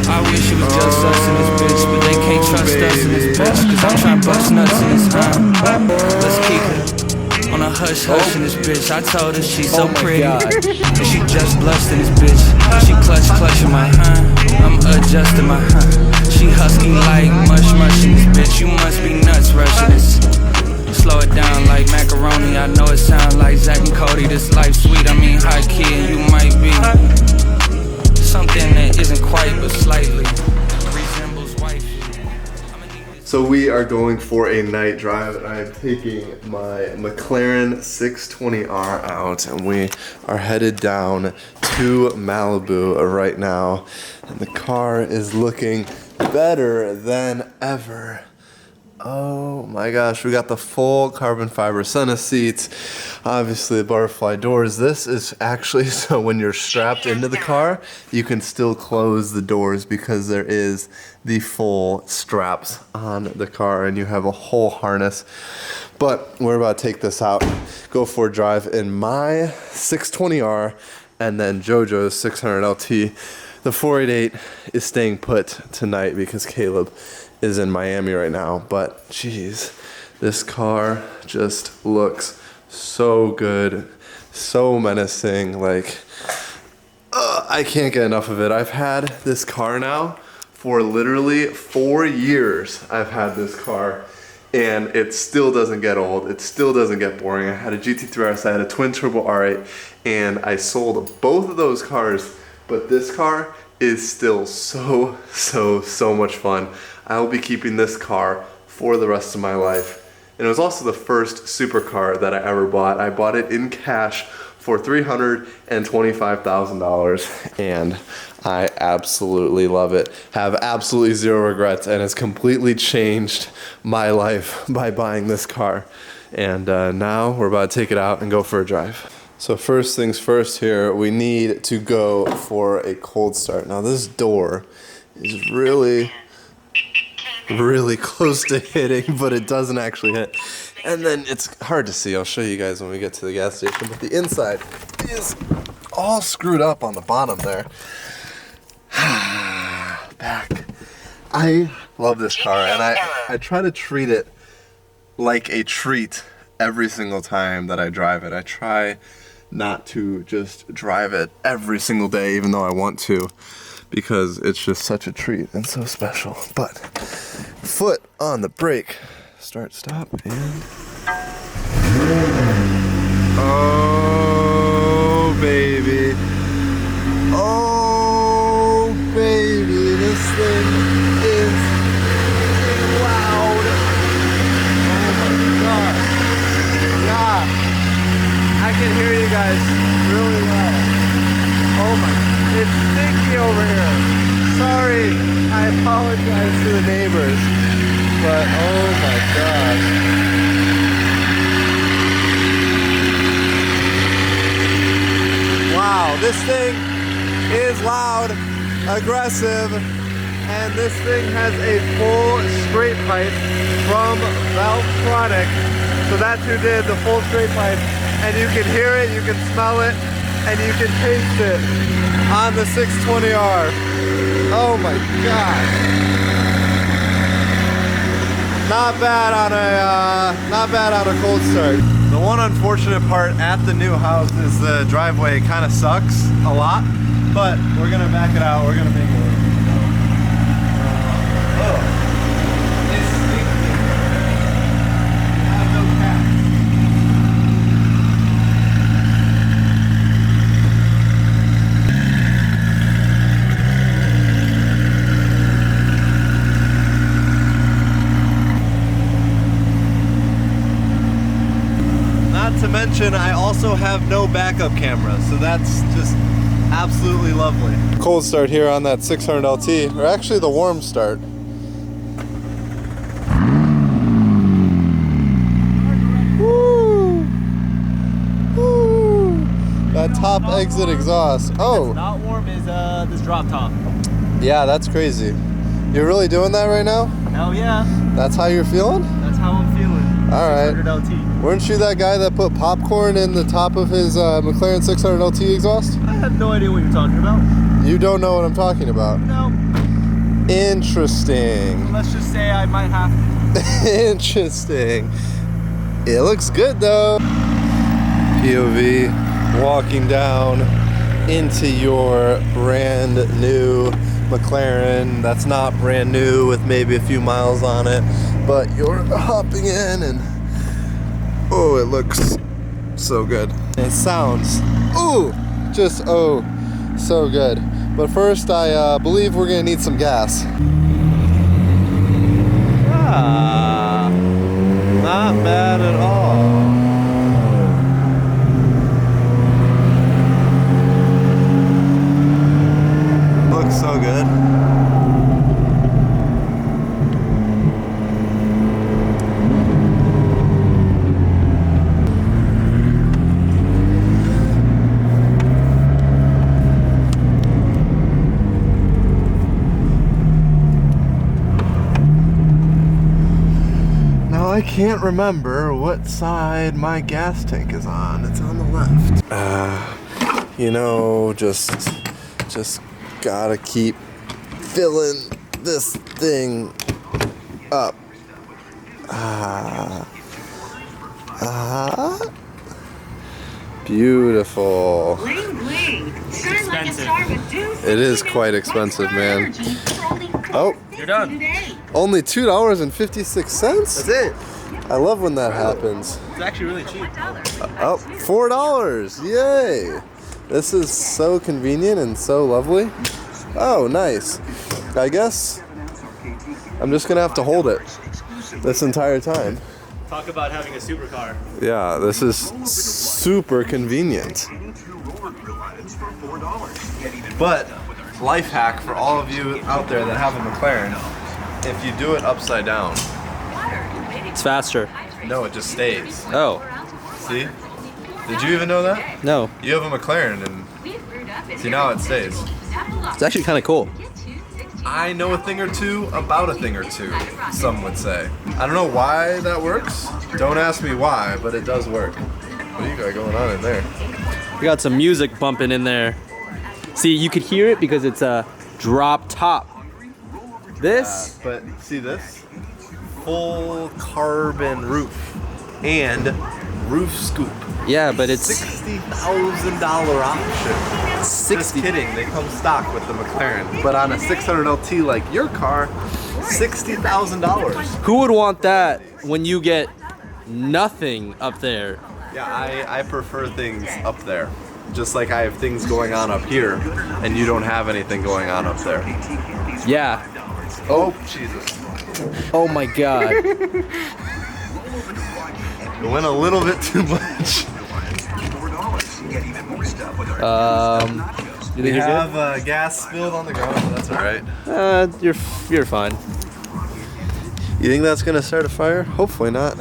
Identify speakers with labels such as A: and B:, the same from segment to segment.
A: I wish it was just us in this bitch, but they can't trust us in this bitch, cause I'm tryna bust nuts in this Let's kick it on a hush hush in this bitch. I told her she's so pretty, and she just blushed in this bitch. She clutching my I'm adjusting my She husky like mush in this bitch. You must be nuts rushing this. Slow it down like macaroni. I know it sounds like Zach and Cody. This life sweet, I mean high key, and you might be something that isn't quite but slightly resembles wifey.
B: So we are going for a night drive, and I'm taking my McLaren 620R out, and we are headed down to Malibu right now, and the car is looking better than ever. Oh my gosh, we got the full carbon fiber center seats, obviously the butterfly doors. This is actually so when you're strapped into the car, you can still close the doors because there is the full straps on the car and you have a whole harness. But we're about to take this out, go for a drive in my 620R and then Jojo's 600 LT. The 488 is staying put tonight because Caleb is in Miami right now, but geez, this car just looks so good, so menacing. Like, I can't get enough of it. I've had this car now for literally 4 years. I've had this car, and it still doesn't get old. It still doesn't get boring. I had a GT3 RS, I had a twin turbo R8, and I sold both of those cars, but this car is still so much fun. I will be keeping this car for the rest of my life. And it was also the first supercar that I ever bought. I bought it in cash for $325,000, and I absolutely love it. Have absolutely zero regrets, and it's completely changed my life by buying this car. And now we're about to take it out and go for a drive. So first things first here, we need to go for a cold start. Now this door is really close to hitting, but it doesn't actually hit. And then it's hard to see. I'll show you guys when we get to the gas station, but the inside is all screwed up on the bottom there. Back. I love this car, and I try to treat it like a treat every single time that I drive it. I try not to just drive it every single day, even though I want to, because it's just such a treat and so special. But foot on the brake, start, stop, and oh baby, oh baby, this thing is loud. Oh my god, yeah, I can hear you guys really well. Oh my, it's stinky over here. Sorry, I apologize to the neighbors, but oh my gosh. Wow, this thing is loud, aggressive, and this thing has a full straight pipe from Valvetronic. So that's who did the full straight pipe, and you can hear it, you can smell it, and you can taste it on the 620R. Oh my gosh. Not bad on a cold start. The one unfortunate part at the new house is the driveway kind of sucks a lot, but we're gonna back it out. We're gonna make it work. It's stinky. I have no cats. To mention, I also have no backup camera, so that's just absolutely lovely. Cold start here on that 600 LT, or actually the warm start. Woo! Woo! That top exit exhaust. Oh!
C: What's not warm is this drop top.
B: Yeah, that's crazy. You're really doing that right now?
C: Hell yeah.
B: That's how you're feeling?
C: That's how I'm feeling.
B: All right.
C: 600 LT.
B: Weren't you that guy that put popcorn in the top of his McLaren 600 LT exhaust?
C: I have no idea what you're talking about.
B: You don't know what I'm talking about.
C: No.
B: Interesting.
C: Let's just say I might have to.
B: Interesting. It looks good though. POV, walking down into your brand new McLaren that's not brand new with maybe a few miles on it, but you're hopping in and oh, it looks so good. It sounds, ooh, just oh, so good. But first I believe we're gonna need some gas. Ah, not bad at all. Looks so good. I can't remember what side my gas tank is on. It's on the left. You know, just gotta keep filling this thing up. Beautiful. It is quite expensive, man. Oh,
C: You're done.
B: only $2.56?
C: That's it.
B: I love when that happens.
C: It's actually really cheap.
B: Oh, $4. Yay. This is so convenient and so lovely. Oh, nice. I guess I'm just gonna have to hold it this entire time.
C: Talk about having a supercar.
B: Yeah, this is super convenient. But life hack for all of you out there that have a McLaren, if you do it upside down,
C: It's faster.
B: no, it just stays.
C: Oh.
B: See? Did you even know that?
C: No.
B: You have a McLaren and see, now it stays.
C: It's actually kind of cool.
B: I know a thing or two about a thing or two, some would say. I don't know why that works. Don't ask me why, but it does work. What do you got going on in there?
C: We got some music bumping in there. See, you could hear it because it's a drop top. This?
B: But see this? Full carbon roof and roof scoop.
C: Yeah, but it's
B: $60,000 option.
C: 60.
B: Just kidding, they come stock with the McLaren. But on a 600 LT like your car, $60,000.
C: Who would want that when you get nothing up there?
B: Yeah, I prefer things up there. Just like I have things going on up here, and you don't have anything going on up there.
C: Yeah.
B: Oh, Jesus.
C: Oh my God.
B: It went a little bit too much.
C: You
B: We
C: think you're
B: have gas spilled on the ground, but that's alright.
C: good? You're fine.
B: You think that's gonna start a fire? Hopefully not.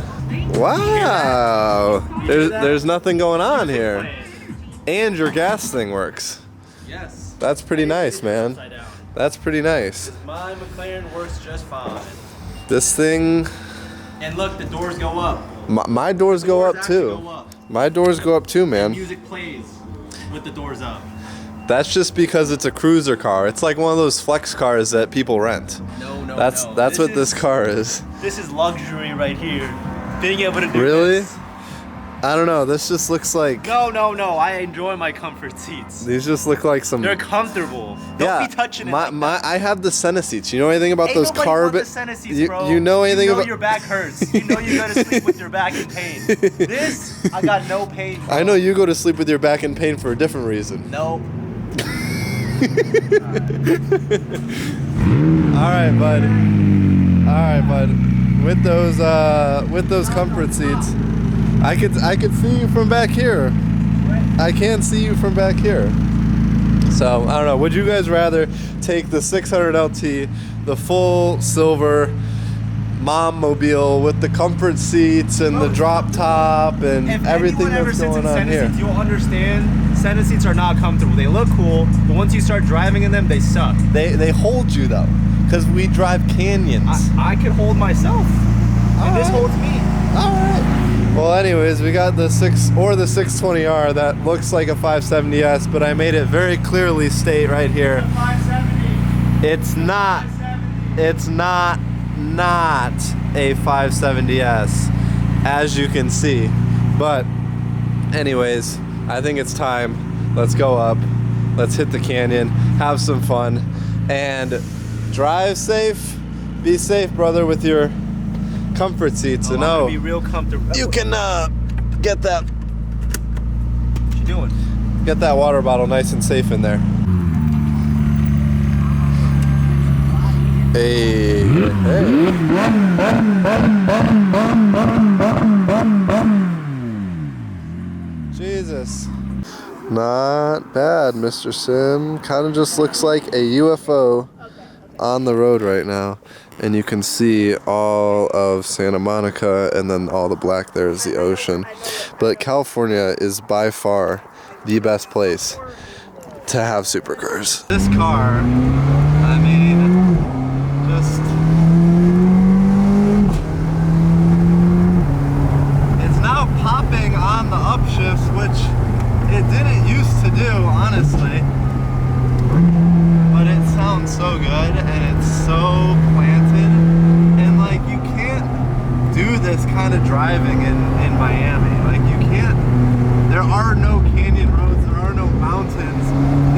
B: Wow! There's nothing going on here. And your gas thing works.
C: Yes.
B: That's pretty nice, man. That's pretty nice.
C: My McLaren works just fine.
B: This thing,
C: And look, the doors go up.
B: my doors go up too. My doors go up too, man.
C: Music plays with the doors up.
B: That's just because it's a cruiser car. It's like one of those flex cars that people rent.
C: No.
B: That's what this car is.
C: This is luxury right here. Being able to do
B: Really?
C: this.
B: I don't know. This just looks like
C: No. I enjoy my comfort seats.
B: these just look like some.
C: They're comfortable. Don't be touching it. like that.
B: I have the Senna seats. You know anything about
C: Ain't
B: those
C: nobody
B: carbon?
C: want the Senna seats,
B: you,
C: bro.
B: you know anything
C: you know
B: about?
C: your back hurts. You know you go to sleep with your back in pain. This, I got no pain, bro.
B: I know you go to sleep with your back in pain for a different reason.
C: No.
B: All right, bud. With those comfort seats, I could see you from back here. I can't see you from back here. So I don't know. Would you guys rather take the 600 LT, the full silver mom mobile with the comfort seats and the drop top and
C: If
B: everything
C: anyone ever
B: that's
C: sits
B: going
C: in
B: on
C: Senna
B: here?
C: seats, you'll understand Senna seats are not comfortable. They look cool, but once you start driving in them, they suck.
B: They hold you though, because we drive canyons.
C: I can hold myself, and this
B: Alright.
C: holds me.
B: All right. Well, anyways, we got the 620R that looks like a 570S, but I made it very clearly state right here. It's not a 570S, as you can see. But anyways, I think it's time. Let's go up. Let's hit the canyon, have some fun, and drive safe. Be safe, brother, with your comfort seats.
C: I'm gonna be real comfortable.
B: You can get that.
C: What you doing?
B: Get that water bottle nice and safe in there. Hey, hey. Jesus. Not bad, Mr. Sim. Kind of just looks like a UFO on the road right now. And you can see all of Santa Monica, and then all the black there is the ocean. But California is by far the best place to have supercars. This car, I mean, just... it's now popping on the upshifts, which it didn't used to do, honestly. But it sounds so good, and it's so planted, and like you can't do this kind of driving in Miami. Like you can't, there are no canyon roads, there are no mountains.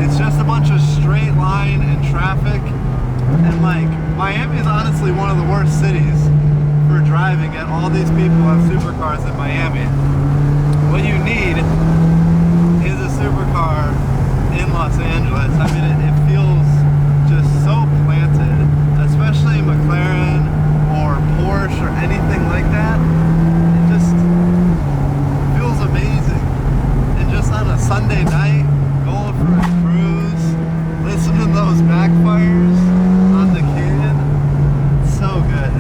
B: It's just a bunch of straight line and traffic, and like Miami is honestly one of the worst cities for driving, and all these people have supercars in Miami. What you need is a supercar in Los Angeles. I mean, it feels just so planted, especially McLaren or Porsche or anything like that. It just feels amazing. And just on a Sunday night, going for a cruise, listening to those backfires on the canyon, it's so good.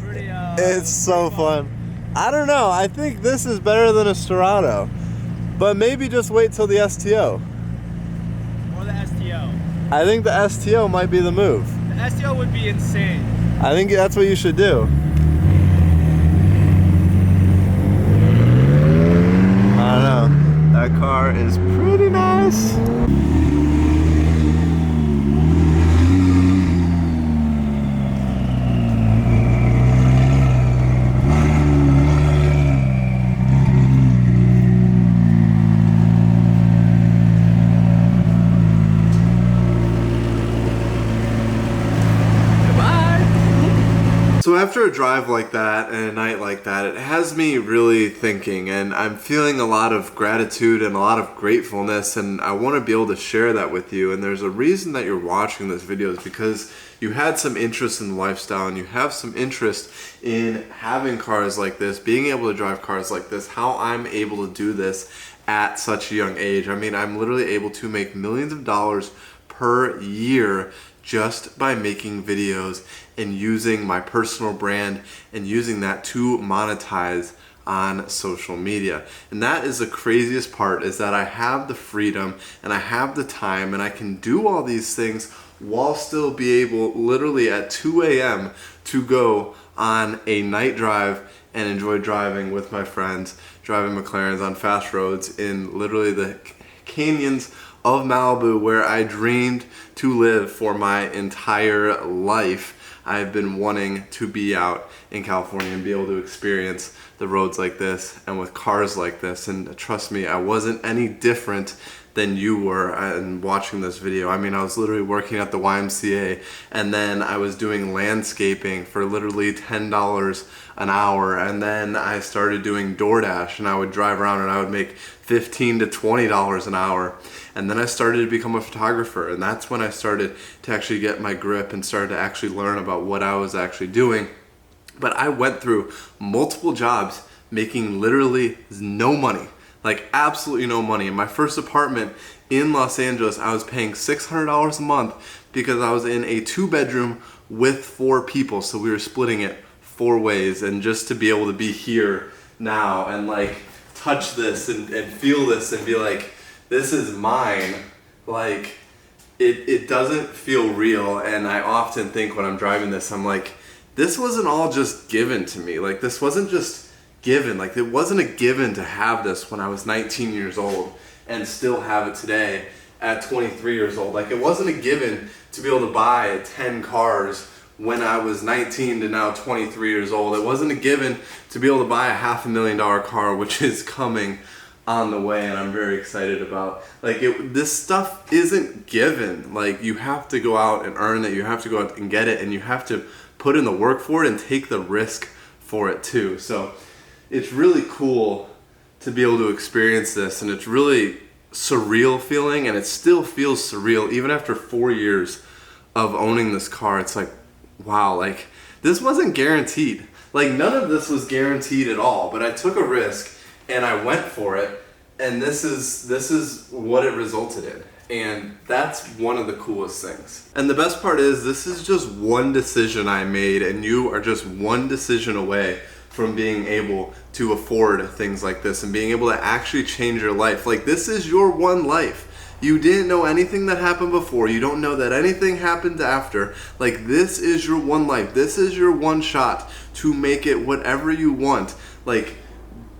C: Pretty,
B: it's so fun. I don't know. I think this is better than a Storado, but maybe just wait till the STO.
C: Or the STO.
B: I think the STO might be the move.
C: The STO would be insane.
B: I think that's what you should do. I don't know. That car is pretty nice. So after a drive like that and a night like that, it has me really thinking, and I'm feeling a lot of gratitude and a lot of gratefulness, and I want to be able to share that with you. And there's a reason that you're watching this video, is because you had some interest in the lifestyle, and you have some interest in having cars like this, being able to drive cars like this, how I'm able to do this at such a young age. I mean, I'm literally able to make millions of dollars per year just by making videos and using my personal brand and using that to monetize on social media. And that is the craziest part, is that I have the freedom and I have the time and I can do all these things while still be able, literally at 2 a.m. to go on a night drive and enjoy driving with my friends, driving McLarens on fast roads in literally the canyons of Malibu, where I dreamed to live for my entire life. I've been wanting to be out in California and be able to experience the roads like this and with cars like this. And trust me, I wasn't any different than you were in watching this video. I mean, I was literally working at the YMCA, and then I was doing landscaping for literally $10 an hour, and then I started doing DoorDash, and I would drive around and I would make $15 to $20 an hour. And then I started to become a photographer, and that's when I started to actually get my grip and started to actually learn about what I was actually doing. But I went through multiple jobs making literally no money, like absolutely no money. In my first apartment in Los Angeles, I was paying $600 a month because I was in a 2-bedroom with 4 people, so we were splitting it 4 ways, and just to be able to be here now and like touch this and feel this and be like, this is mine, like it doesn't feel real. And I often think when I'm driving this, I'm like, this wasn't all just given to me. Like, this wasn't just given. Like, it wasn't a given to have this when I was 19 years old and still have it today at 23 years old. Like, it wasn't a given to be able to buy 10 cars when I was 19 to now 23 years old. It wasn't a given to be able to buy a $500,000 car, which is coming on the way, and I'm very excited about. Like, this stuff isn't given. Like, you have to go out and earn it. You have to go out and get it, and you have to put in the work for it and take the risk for it too. So it's really cool to be able to experience this, and it's really surreal feeling, and it still feels surreal even after 4 years of owning this car. It's like, wow, like this wasn't guaranteed. Like, none of this was guaranteed at all, but I took a risk and I went for it, and this is what it resulted in. And that's one of the coolest things. And the best part is, this is just one decision I made, and you are just one decision away from being able to afford things like this and being able to actually change your life. Like, this is your one life. You didn't know anything that happened before. You don't know that anything happened after. Like, this is your one life. This is your one shot to make it whatever you want. Like,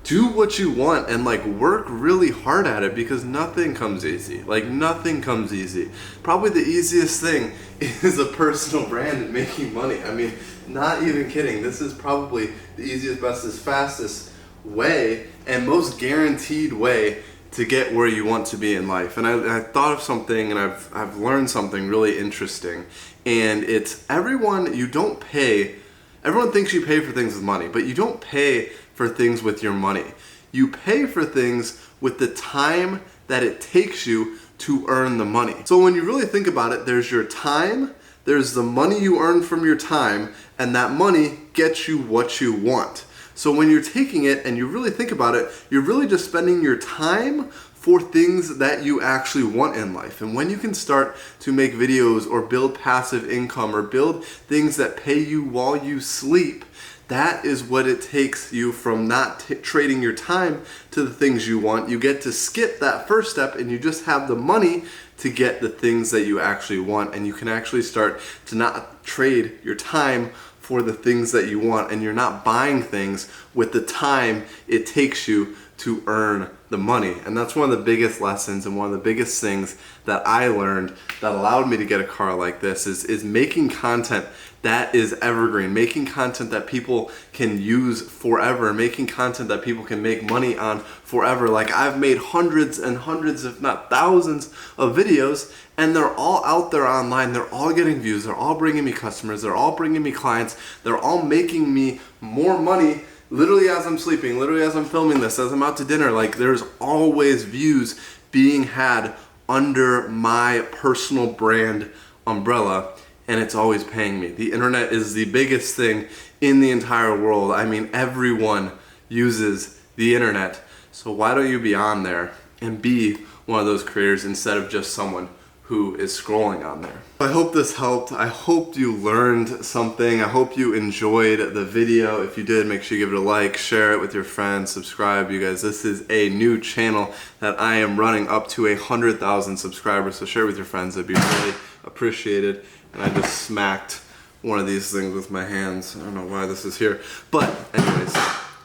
B: do what you want and like work really hard at it, because nothing comes easy. Like, nothing comes easy. Probably the easiest thing is a personal brand and making money. I mean, not even kidding. This is probably the easiest, bestest, fastest way and most guaranteed way to get where you want to be in life. And I thought of something, and I've learned something really interesting. And it's everyone thinks you pay for things with money, but you don't pay for things with your money. You pay for things with the time that it takes you to earn the money. So when you really think about it, there's your time, there's the money you earn from your time, and that money gets you what you want. So when you're taking it and you really think about it, you're really just spending your time for things that you actually want in life. And when you can start to make videos or build passive income or build things that pay you while you sleep, that is what it takes you from not trading your time to the things you want. You get to skip that first step, and you just have the money to get the things that you actually want. And you can actually start to not trade your time for the things that you want, and you're not buying things with the time it takes you to earn the money. And that's one of the biggest lessons and one of the biggest things that I learned that allowed me to get a car like this is making content that is evergreen, making content that people can use forever, making content that people can make money on forever. Like, I've made hundreds and hundreds, if not thousands, of videos, and they're all out there online. They're all getting views. They're all bringing me customers. They're all bringing me clients. They're all making me more money literally as I'm sleeping, literally as I'm filming this, as I'm out to dinner. Like, there's always views being had under my personal brand umbrella, and it's always paying me. The internet is the biggest thing in the entire world. I mean, everyone uses the internet. So why don't you be on there and be one of those creators instead of just someone who is scrolling on there? I hope this helped. I hope you learned something. I hope you enjoyed the video. If you did, make sure you give it a like, share it with your friends, subscribe. You guys, this is a new channel that I am running up to 100,000 subscribers, so share it with your friends. It'd be really appreciated. And I just smacked one of these things with my hands. I don't know why this is here. But anyways,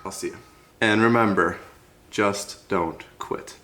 B: I'll see you. And remember, just don't quit.